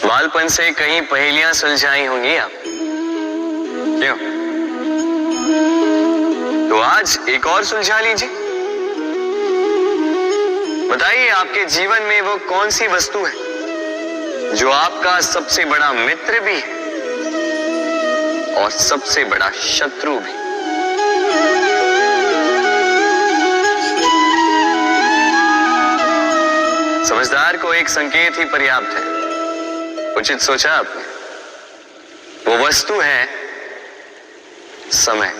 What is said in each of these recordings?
बालपन से कहीं पहेलियां सुलझाई होंगी आप, क्यों? तो आज एक और सुलझा लीजिए। बताइए, आपके जीवन में वो कौन सी वस्तु है जो आपका सबसे बड़ा मित्र भी है और सबसे बड़ा शत्रु भी? समझदार को एक संकेत ही पर्याप्त है। उचित सोचा आपने। वो वस्तु है समय।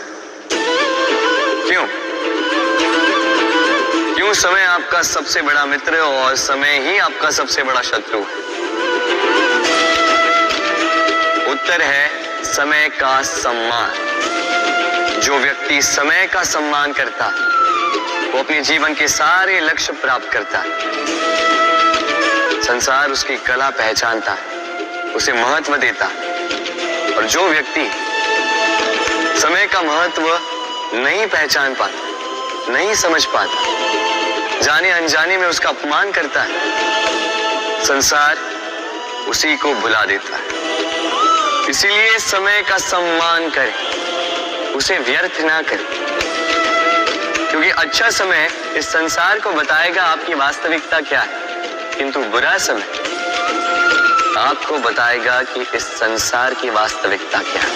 क्यों? क्यों समय आपका सबसे बड़ा मित्र और समय ही आपका सबसे बड़ा शत्रु है? उत्तर है समय का सम्मान। जो व्यक्ति समय का सम्मान करता है वो अपने जीवन के सारे लक्ष्य प्राप्त करता है। संसार उसकी कला पहचानता है, उसे महत्व देता है। और जो व्यक्ति समय का महत्व नहीं पहचान पाता, नहीं समझ पाता, जाने अनजाने में उसका अपमान करता है, संसार उसी को भुला देता है। इसीलिए समय का सम्मान करें, उसे व्यर्थ ना करें, क्योंकि अच्छा समय इस संसार को बताएगा आपकी वास्तविकता क्या है, किंतु बुरा समय आपको बताएगा कि इस संसार की वास्तविकता क्या है।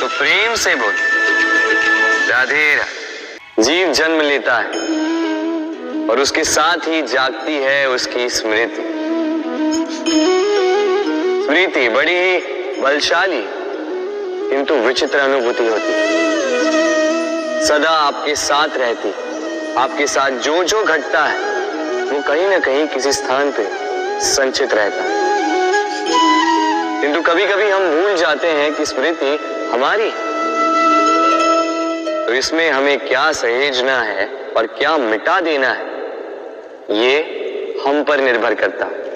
तो प्रेम से बोल, राधे राधे। जीव जन्म लेता है और उसके साथ ही जागती है उसकी स्मृति। स्मृति बड़ी ही बलशाली किंतु विचित्र अनुभूति होती है। सदा आपके साथ रहती, आपके साथ जो जो घटता है वो कहीं ना कहीं किसी स्थान पे संचित रहता है। किंतु कभी कभी हम भूल जाते हैं कि स्मृति हमारी है। तो इसमें हमें क्या सहेजना है और क्या मिटा देना है, ये हम पर निर्भर करता है।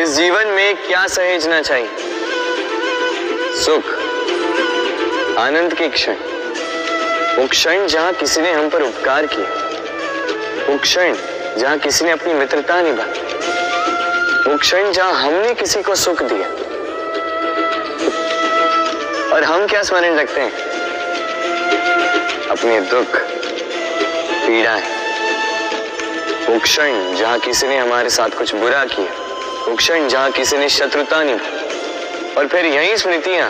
इस जीवन में क्या सहेजना चाहिए? सुख, आनंद के क्षण, वो क्षण जहां किसी ने हम पर उपकार किया, वो क्षण जहां किसी ने अपनी मित्रता निभाई, वो क्षण जहां हमने किसी को सुख दिया। और हम क्या स्मरण रखते हैं? अपने दुख, पीड़ाएं। वो क्षण जहां किसी ने हमारे साथ कुछ बुरा किया, वो क्षण जहां किसी ने शत्रुता निभाई। और फिर यही स्मृतियां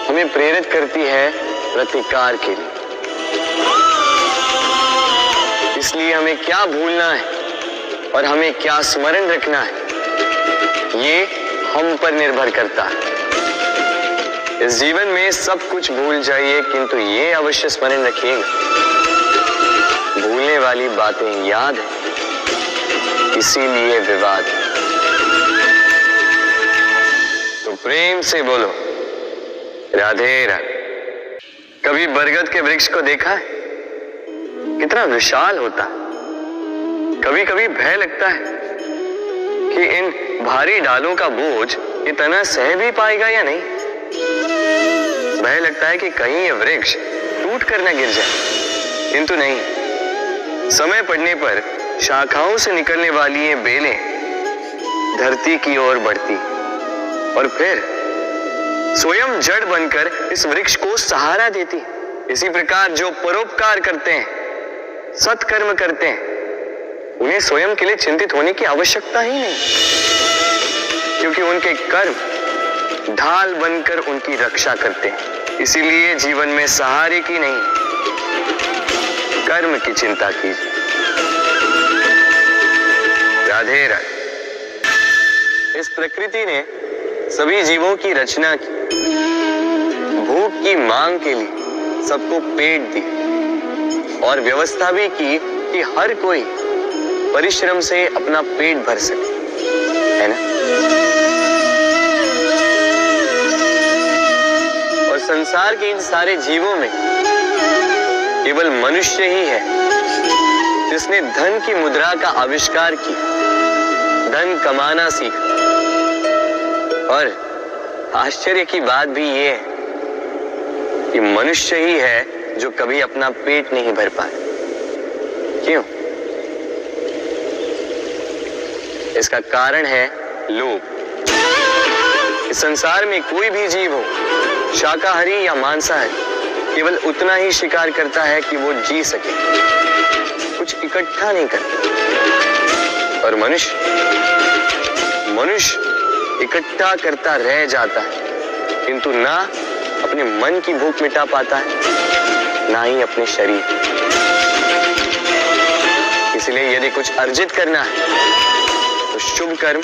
हमें प्रेरित करती है प्रतिकार के लिए। इसलिए हमें क्या भूलना है और हमें क्या स्मरण रखना है, ये हम पर निर्भर करता है। इस जीवन में सब कुछ भूल जाइए, किंतु ये अवश्य स्मरण रखिएगा, भूलने वाली बातें याद है, इसीलिए विवाद। तो प्रेम से बोलो, राधे राधे। कभी बरगद के वृक्ष को देखा है? कितना विशाल होता है। कभी कभी भय लगता है कि इन भारी डालों का बोझ इतना सह भी पाएगा या नहीं। भय लगता है कि कहीं ये वृक्ष टूट कर न गिर जाए, किंतु नहीं। समय पड़ने पर शाखाओं से निकलने वाली ये बेलें धरती की ओर बढ़ती और फिर स्वयं जड़ बनकर इस वृक्ष को सहारा देती। इसी प्रकार जो परोपकार करते हैं, सत्कर्म करते हैं, उन्हें स्वयं के लिए चिंतित होने की आवश्यकता ही नहीं, क्योंकि उनके कर्म ढाल बनकर उनकी रक्षा करते हैं। इसीलिए जीवन में सहारे की नहीं, कर्म की चिंता कीजिए। राधे राधे। इस प्रकृति ने सभी जीवों की रचना की, भूख की मांग के लिए सबको पेट दी और व्यवस्था भी की कि हर कोई परिश्रम से अपना पेट भर सके, है ना? और संसार के इन सारे जीवों में केवल मनुष्य ही है जिसने धन की मुद्रा का आविष्कार किया, धन कमाना सीखा। और आश्चर्य की बात भी ये है कि मनुष्य ही है जो कभी अपना पेट नहीं भर पाए। क्यों? इसका कारण है लोभ। इस संसार में कोई भी जीव हो, शाकाहारी या मांसाहारी, केवल उतना ही शिकार करता है कि वो जी सके, कुछ इकट्ठा नहीं करता। और मनुष्य इकट्ठा करता रह जाता है, किंतु ना अपने मन की भूख मिटा पाता है, ना ही अपने शरीर। इसलिए यदि कुछ अर्जित करना है तो शुभ कर्म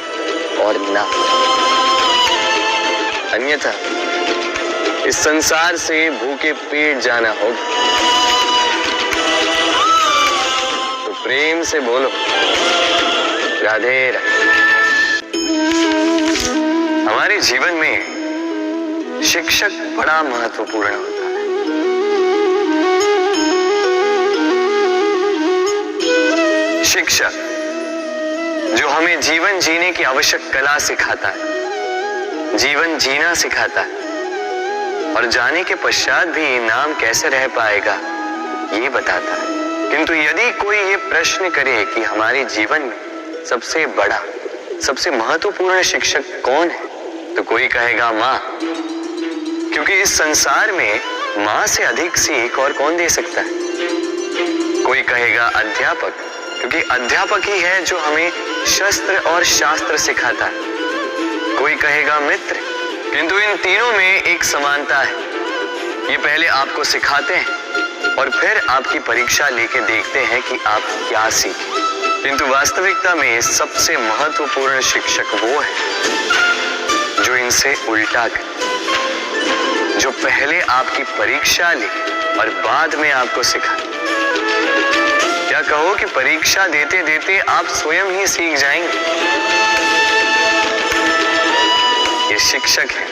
और ना, अन्यथा इस संसार से भूखे पेट जाना होगा। तो प्रेम से बोलो राधे राधे। हमारे जीवन में शिक्षक बड़ा महत्वपूर्ण होता है। शिक्षक जो हमें जीवन जीने की आवश्यक कला सिखाता है, जीवन जीना सिखाता है, और जाने के पश्चात भी इनाम कैसे रह पाएगा ये बताता है। किंतु यदि कोई ये प्रश्न करे कि हमारे जीवन में सबसे बड़ा, सबसे महत्वपूर्ण शिक्षक कौन है, तो कोई कहेगा माँ, क्योंकि इस संसार में माँ से अधिक सीख और कौन दे सकता है। कोई कहेगा अध्यापक, क्योंकि अध्यापक ही है जो हमें शस्त्र और शास्त्र सिखाता है। कोई कहेगा मित्र, किंतु इन तीनों में एक समानता है, ये पहले आपको सिखाते हैं और फिर आपकी परीक्षा लेके देखते हैं कि आप क्या सीखे। किंतु वास्तविकता में सबसे महत्वपूर्ण शिक्षक वो है जो इनसे उल्टा करे, जो पहले आपकी परीक्षा ले और बाद में आपको सिखाए। क्या कहो कि परीक्षा देते देते आप स्वयं ही सीख जाएंगे। ये शिक्षक है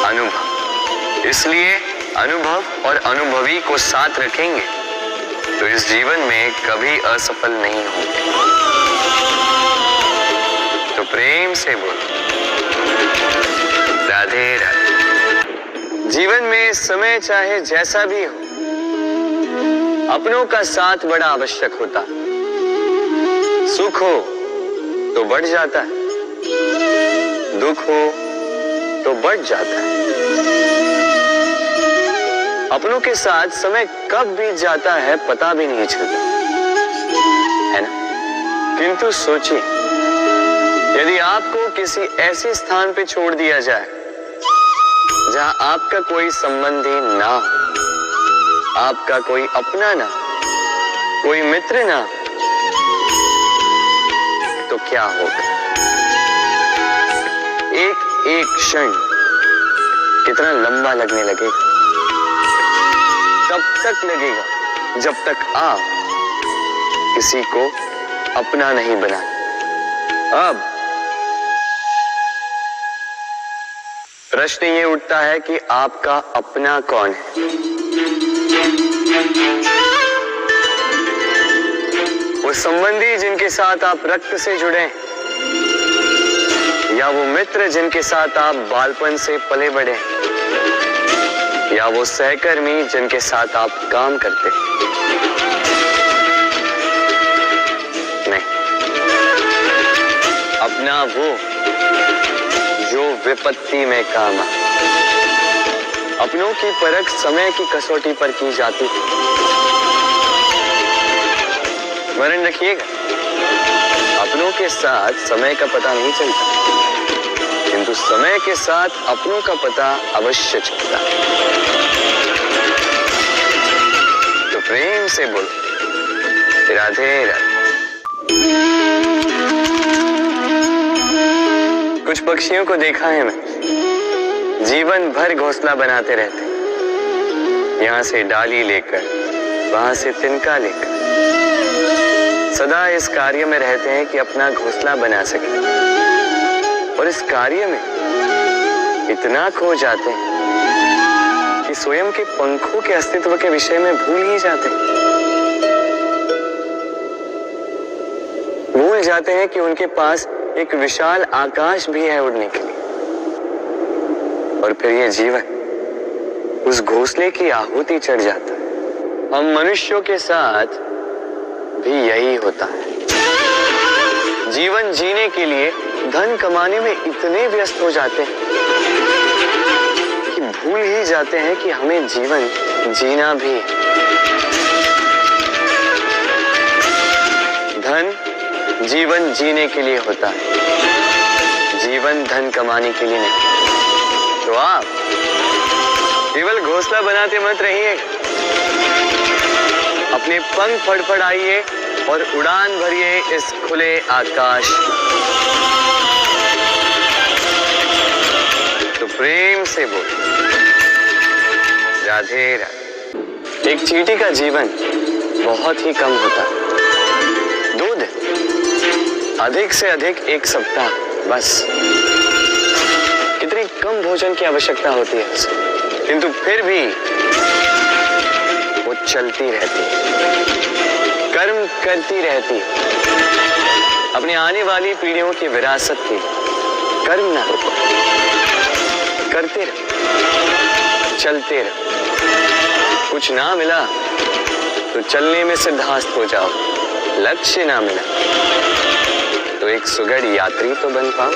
अनुभव। इसलिए अनुभव और अनुभवी को साथ रखेंगे तो इस जीवन में कभी असफल नहीं होंगे। तो प्रेम से बोलो राधे राधे। जीवन में समय चाहे जैसा भी हो, अपनों का साथ बड़ा आवश्यक होता है। सुख हो तो बढ़ जाता है, दुख हो तो बढ़ जाता है। अपनों के साथ समय कब बीत जाता है पता भी नहीं चलता, है ना? किंतु सोचिए, यदि आपको किसी ऐसे स्थान पे छोड़ दिया जाए जहां आपका कोई संबंधी ना हो, आपका कोई अपना ना, कोई मित्र ना, तो क्या होगा? एक एक क्षण कितना लंबा लगने लगेगा। तब तक लगेगा जब तक आप किसी को अपना नहीं बना। अब प्रश्न ये उठता है कि आपका अपना कौन है? वो संबंधी जिनके साथ आप रक्त से जुड़े, या वो मित्र जिनके साथ आप बालपन से पले बढ़े, या वो सहकर्मी जिनके साथ आप काम करते? नहीं, अपना वो जो विपत्ति में काम आए। अपनों की परख समय की कसौटी पर की जाती है। स्मरण रखिएगा, अपनों के साथ समय का पता नहीं चलता, किंतु समय के साथ अपनों का पता अवश्य चलता है। तो प्रेम से बोलो राधे राधे। कुछ पक्षियों को देखा है मैं, जीवन भर घोंसला बनाते रहते, यहां से डाली लेकर, वहां से तिनका लेकर, सदा इस कार्य में रहते हैं कि अपना घोंसला बना सके। और इस कार्य में इतना खो जाते हैं कि स्वयं के पंखों के अस्तित्व के विषय में भूल ही जाते हैं। भूल जाते हैं कि उनके पास एक विशाल आकाश भी है उड़ने के लिए। और फिर ये जीवन उस घोंसले की आहुति चढ़ जाता है। हम मनुष्यों के साथ भी यही होता है। जीवन जीने के लिए धन कमाने में इतने व्यस्त हो जाते हैं कि भूल ही जाते हैं कि हमें जीवन जीना भी है। धन जीवन जीने के लिए होता है, जीवन धन कमाने के लिए नहीं। तो आप केवल घोंसला बनाते मत रहिए, अपने पंख फड़फड़ाइए और उड़ान भरिए इस खुले आकाश। तो प्रेम से बोल राधे राधे। एक चींटी का जीवन बहुत ही कम होता है, 2 दिन, अधिक से अधिक 1 सप्ताह, बस। कितनी कम भोजन की आवश्यकता होती है उसे, किंतु फिर भी वो चलती रहती है, कर्म करती रहती है, अपनी आने वाली पीढ़ियों की विरासत की। कर्म ना रुको, करते रहो, चलते रहो। कुछ ना मिला तो चलने में सिद्धास्त हो जाओ, लक्ष्य ना मिला तो एक सुगढ़ यात्री तो बन पाओ।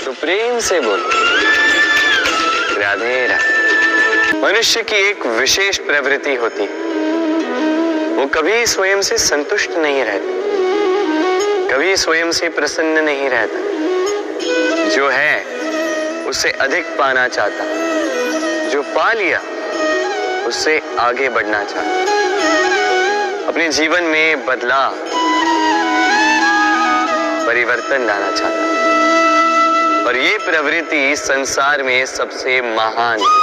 तो प्रेम से बोलो राधे राधे। मनुष्य की एक विशेष प्रवृत्ति होती है, वो कभी स्वयं से संतुष्ट नहीं रहता, कभी स्वयं से प्रसन्न नहीं रहता। जो है उससे अधिक पाना चाहता, जो पा लिया उससे आगे बढ़ना चाहता, अपने जीवन में बदलाव, परिवर्तन लाना चाहता। और ये प्रवृत्ति संसार में सबसे महान है,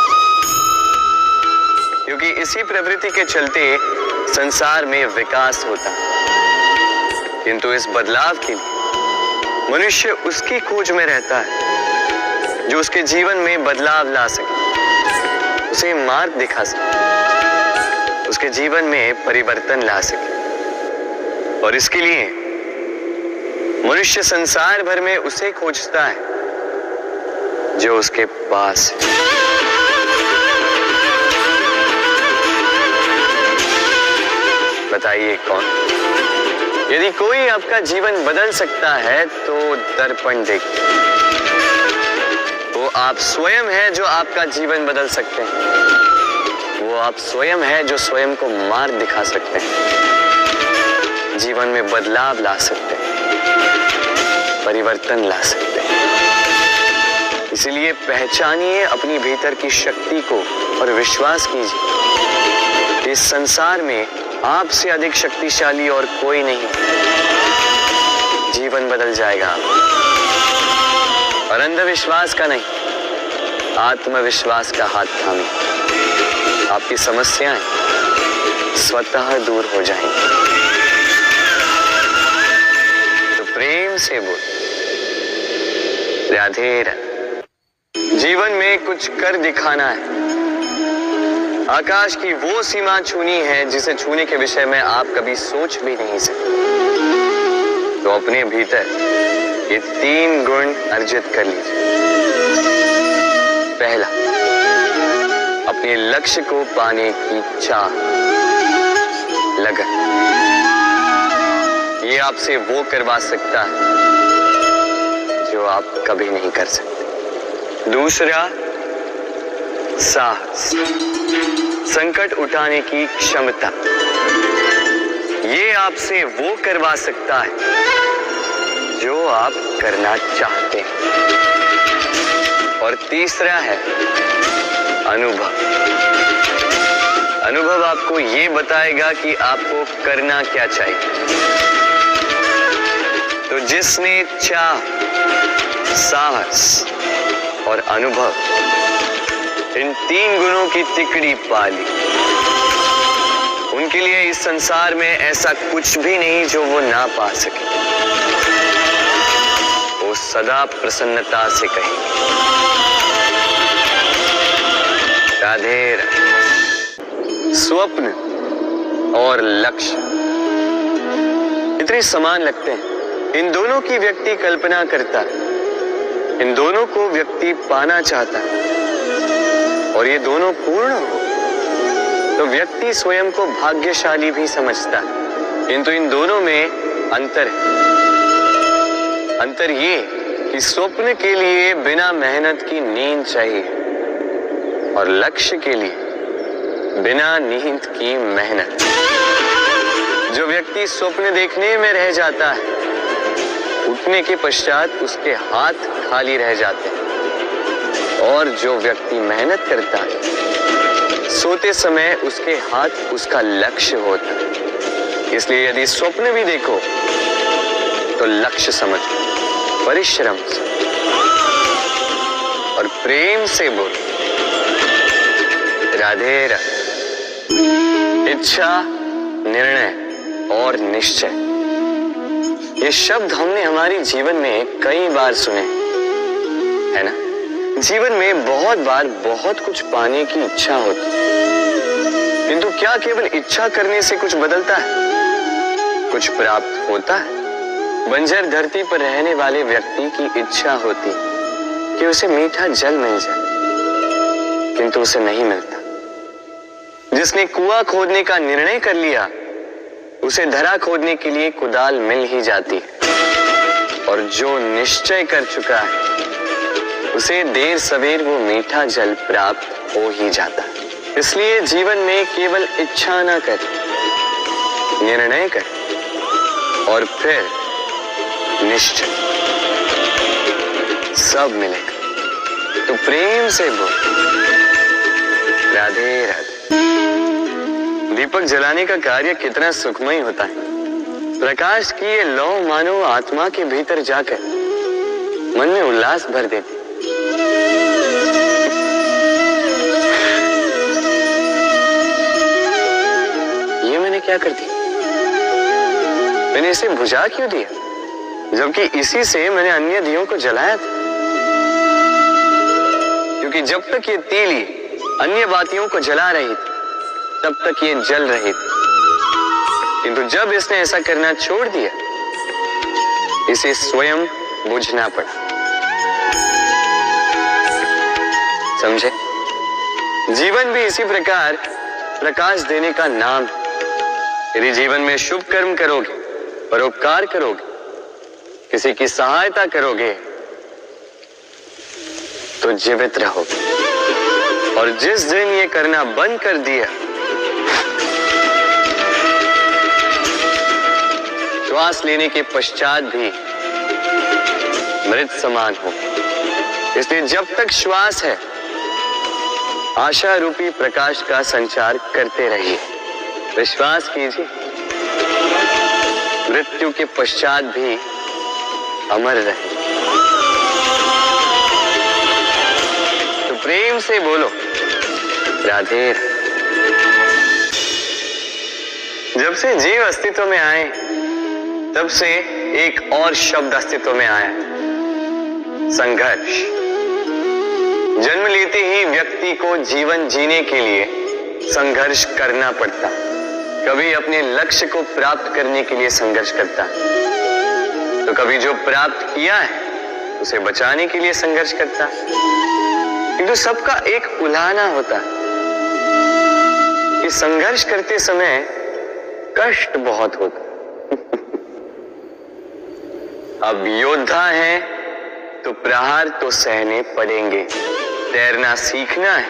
क्योंकि इसी प्रवृत्ति के चलते संसार में विकास होता है। किंतु इस बदलाव के लिए मनुष्य उसकी खोज में रहता है जो उसके जीवन में बदलाव ला सके, उसे मार्ग दिखा सके, उसके जीवन में परिवर्तन ला सके। और इसके लिए मनुष्य संसार भर में उसे खोजता है जो उसके पास है। बताइए कौन? यदि कोई आपका जीवन बदल सकता है तो दर्पण देखिए, वो आप स्वयं है जो आपका जीवन बदल सकते हैं। वो आप स्वयं है जो स्वयं को मार्ग दिखा सकते हैं, जीवन में बदलाव ला सकते हैं, परिवर्तन ला सकते हैं। इसलिए पहचानिए अपनी भीतर की शक्ति को और विश्वास कीजिए, इस संसार में आपसे अधिक शक्तिशाली और कोई नहीं। जीवन बदल जाएगा और अंधविश्वास का नहीं, आत्मविश्वास का हाथ थामे आपकी समस्याएं स्वतः दूर हो जाएंगी। तो प्रेम से बोल राधे राधे। जीवन में कुछ कर दिखाना है, आकाश की वो सीमा छूनी है जिसे छूने के विषय में आप कभी सोच भी नहीं सकते। तो अपने भीतर ये 3 गुण अर्जित कर लीजिए। पहला, अपने लक्ष्य को पाने की चाह, लगन। ये आपसे वो करवा सकता है जो आप कभी नहीं कर सकते। दूसरा, साहस, संकट उठाने की क्षमता। ये आपसे वो करवा सकता है जो आप करना चाहते हैं। और तीसरा है अनुभव। अनुभव आपको ये बताएगा कि आपको करना क्या चाहिए। तो जिसने चाह, साहस और अनुभव, इन 3 गुणों की तिकड़ी पा ली, उनके लिए इस संसार में ऐसा कुछ भी नहीं जो वो ना पा सके। वो सदा प्रसन्नता से कहेंगे राधे राधे। स्वप्न और लक्ष्य इतने समान लगते हैं। इन दोनों की व्यक्ति कल्पना करता है, इन दोनों को व्यक्ति पाना चाहता है, और ये दोनों पूर्ण हो तो व्यक्ति स्वयं को भाग्यशाली भी समझता है। किंतु इन दोनों में अंतर है। अंतर ये कि स्वप्न के लिए बिना मेहनत की नींद चाहिए और लक्ष्य के लिए बिना नींद की मेहनत। जो व्यक्ति स्वप्न देखने में रह जाता है, उठने के पश्चात उसके हाथ खाली रह जाते हैं, और जो व्यक्ति मेहनत करता है, सोते समय उसके हाथ उसका लक्ष्य होता है। इसलिए यदि स्वप्न भी देखो तो लक्ष्य समझो, परिश्रम से और प्रेम से बोलो, राधे राधे। इच्छा, निर्णय और निश्चय, ये शब्द हमने हमारे जीवन में कई बार सुने, है ना? जीवन में बहुत बार बहुत कुछ पाने की इच्छा होती है, किंतु क्या केवल इच्छा करने से कुछ बदलता है? कुछ प्राप्त होता है? बंजर धरती पर रहने वाले व्यक्ति की इच्छा होती कि उसे मीठा जल मिल जाए, किंतु उसे नहीं मिलता। जिसने कुआं खोदने का निर्णय कर लिया, उसे धरा खोदने के लिए कुदाल मिल ही जाती है, और जो निश्चय कर चुका है, उसे देर सवेर वो मीठा जल प्राप्त हो ही जाता है। इसलिए जीवन में केवल इच्छा ना कर, निर्णय कर और फिर निश्चय, सब मिलेगा। तो प्रेम से बोल, राधे राधे। दीपक जलाने का कार्य कितना सुखमय होता है। प्रकाश की ये लौ मानो आत्मा के भीतर जाकर मन में उल्लास भर देती। ये मैंने क्या कर दिया? मैंने इसे बुझा क्यों दिया, जबकि इसी से मैंने अन्य दियों को जलाया था? क्योंकि जब तक ये तीली अन्य बातियों को जला रही थी, तब तक ये जल रही थी, किंतु जब इसने ऐसा करना छोड़ दिया, इसे स्वयं बुझना पड़ा। समझे? जीवन भी इसी प्रकार प्रकाश देने का नाम है। यदि जीवन में शुभ कर्म करोगे, परोपकार करोगे, किसी की सहायता करोगे, तो जीवित रहोगे। और जिस दिन ये करना बंद कर दिया, श्वास लेने के पश्चात भी मृत समान हो। इसलिए जब तक श्वास है, आशा रूपी प्रकाश का संचार करते रहिए। विश्वास कीजिए, मृत्यु के पश्चात भी अमर रहे। तो प्रेम से बोलो, राधे। जब से जीव अस्तित्व में आए, तब से एक और शब्द अस्तित्व में आया, संघर्ष। जन्म लेते ही व्यक्ति को जीवन जीने के लिए संघर्ष करना पड़ता। कभी अपने लक्ष्य को प्राप्त करने के लिए संघर्ष करता, तो कभी जो प्राप्त किया है उसे बचाने के लिए संघर्ष करता। किंतु सबका एक उलाहना होता है कि संघर्ष करते समय कष्ट बहुत होता। अब योद्धा है तो प्रहार तो सहने पड़ेंगे। तैरना सीखना है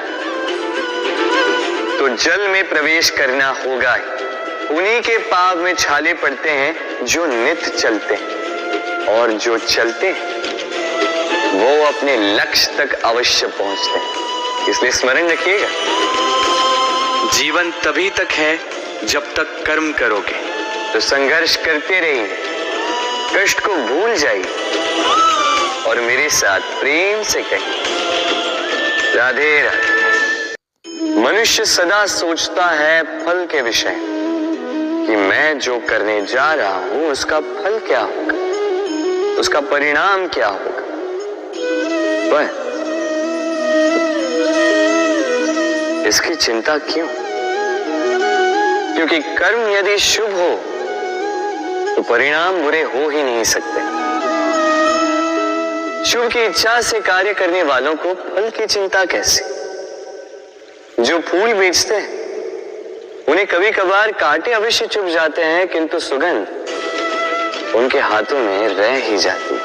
तो जल में प्रवेश करना होगा। उन्हीं के पाव में छाले पड़ते हैं जो नित्य चलते हैं, और जो चलते हैं वो अपने लक्ष्य तक अवश्य पहुंचते हैं। इसलिए स्मरण रखिएगा, जीवन तभी तक है जब तक कर्म करोगे। तो संघर्ष करते रहिए, कष्ट को भूल जाइए और मेरे साथ प्रेम से कहिए, राधे राधे। मनुष्य सदा सोचता है फल के विषय कि मैं जो करने जा रहा हूं उसका फल क्या होगा, उसका परिणाम क्या होगा। पर इसकी चिंता क्यों? क्योंकि कर्म यदि शुभ हो तो परिणाम बुरे हो ही नहीं सकते। शुभ की इच्छा से कार्य करने वालों को फल की चिंता कैसे? जो फूल बेचते हैं उन्हें कभी कभार कांटे अवश्य चुभ जाते हैं, किंतु सुगंध उनके हाथों में रह ही जाती।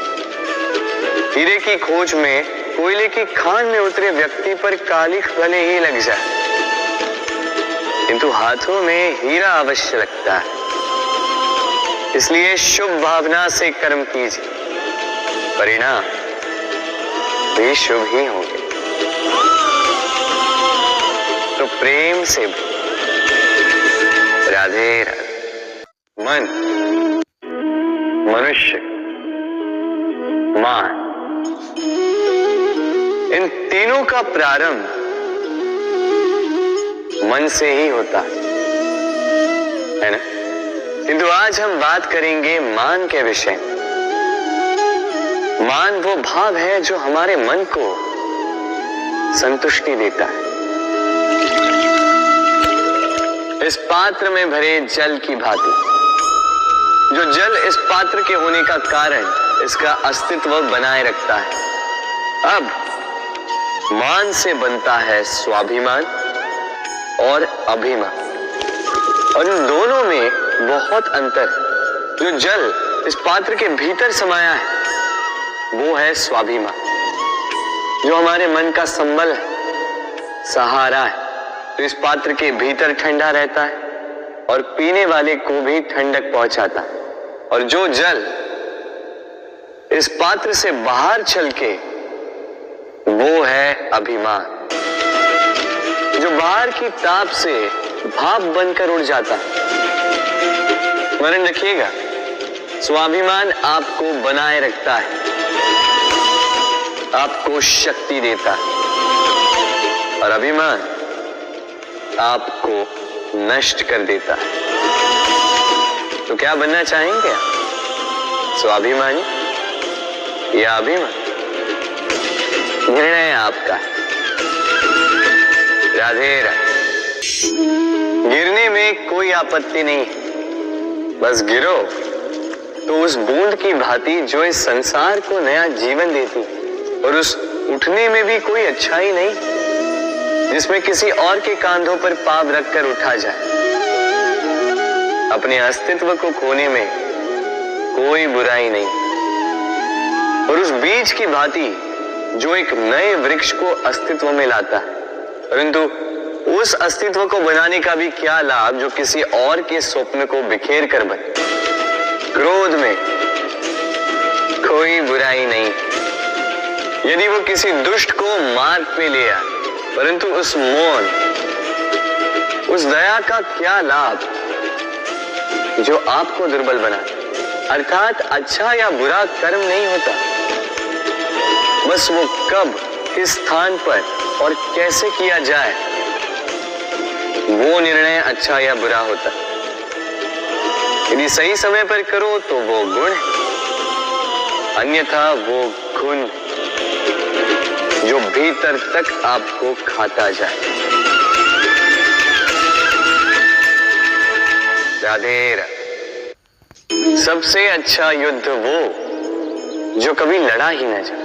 हीरे की खोज में कोयले की खान में उतरे व्यक्ति पर कालिख भले ही लग जाए, किंतु हाथों में हीरा अवश्य लगता है। इसलिए शुभ भावना से कर्म कीजिए, परिणाम भी शुभ ही होंगे। तो प्रेम से राधे राधे। मन, मनुष्य, मान, इन तीनों का प्रारंभ मन से ही होता है ना। किंतु आज हम बात करेंगे मान के विषय में। मान वो भाव है जो हमारे मन को संतुष्टि देता है। इस पात्र में भरे जल की भांति, जो जल इस पात्र के होने का कारण इसका अस्तित्व बनाए रखता है। अब मान से बनता है स्वाभिमान और अभिमान, और इन दोनों में बहुत अंतर है। जो जल इस पात्र के भीतर समाया है वो है स्वाभिमान, जो हमारे मन का संबल है, सहारा है, तो इस पात्र के भीतर ठंडा रहता है और पीने वाले को भी ठंडक पहुंचाता है। और जो जल इस पात्र से बाहर छलके वो है अभिमान, जो बाहर की ताप से भाप बनकर उड़ जाता है। स्मरण रखिएगा, स्वाभिमान आपको बनाए रखता है, आपको शक्ति देता है, और अभिमान आपको नष्ट कर देता है। तो क्या बनना चाहेंगे आप, स्वाभिमानी या अभिमान? निर्णय आपका है। राधे राधे। गिरने में कोई आपत्ति नहीं, बस गिरो तो उस बूंद की भांति जो इस संसार को नया जीवन देती, और उस उठने में भी कोई अच्छाई नहीं जिसमें किसी और के कांधों पर पाव रखकर उठा जाए। अपने अस्तित्व को खोने में कोई बुराई नहीं, और उस बीज की भांति जो एक नए वृक्ष को अस्तित्व में लाता है, परंतु उस अस्तित्व को बनाने का भी क्या लाभ जो किसी और के स्वप्न को बिखेर कर बने। क्रोध में कोई बुराई नहीं, यदि वो किसी दुष्ट को मार्ग पे ले आए, परंतु उस मौन, उस दया का क्या लाभ जो आपको दुर्बल बना। अर्थात अच्छा या बुरा कर्म नहीं होता, बस वो कब, किस स्थान पर और कैसे किया जाए, वो निर्णय अच्छा या बुरा होता। यदि सही समय पर करो तो वो गुण है, अन्यथा वो गुण जो भीतर तक आपको खाता जाए। राधे राधे। सबसे अच्छा युद्ध वो जो कभी लड़ा ही न जाए,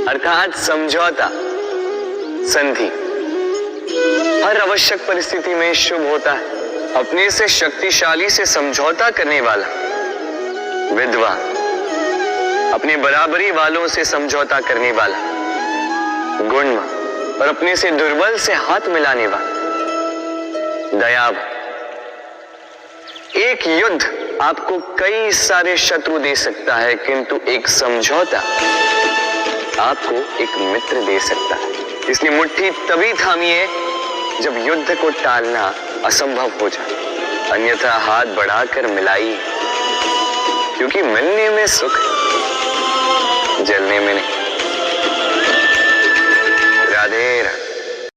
अर्थात समझौता, संधि हर आवश्यक परिस्थिति में शुभ होता है। अपने से शक्तिशाली से समझौता करने वाला विद्वान, अपने बराबरी वालों से समझौता करने वाला गुणवान, और अपने से दुर्बल से हाथ मिलाने वाला दयावान। एक युद्ध आपको कई सारे शत्रु दे सकता है, किंतु एक समझौता आपको एक मित्र दे सकता है। इसलिए मुट्ठी तभी थामिए जब युद्ध को टालना असंभव हो जाए, अन्यथा हाथ बढ़ाकर मिलाइए, क्योंकि मिलने में सुख है, जलने में नहीं। राधे राधे।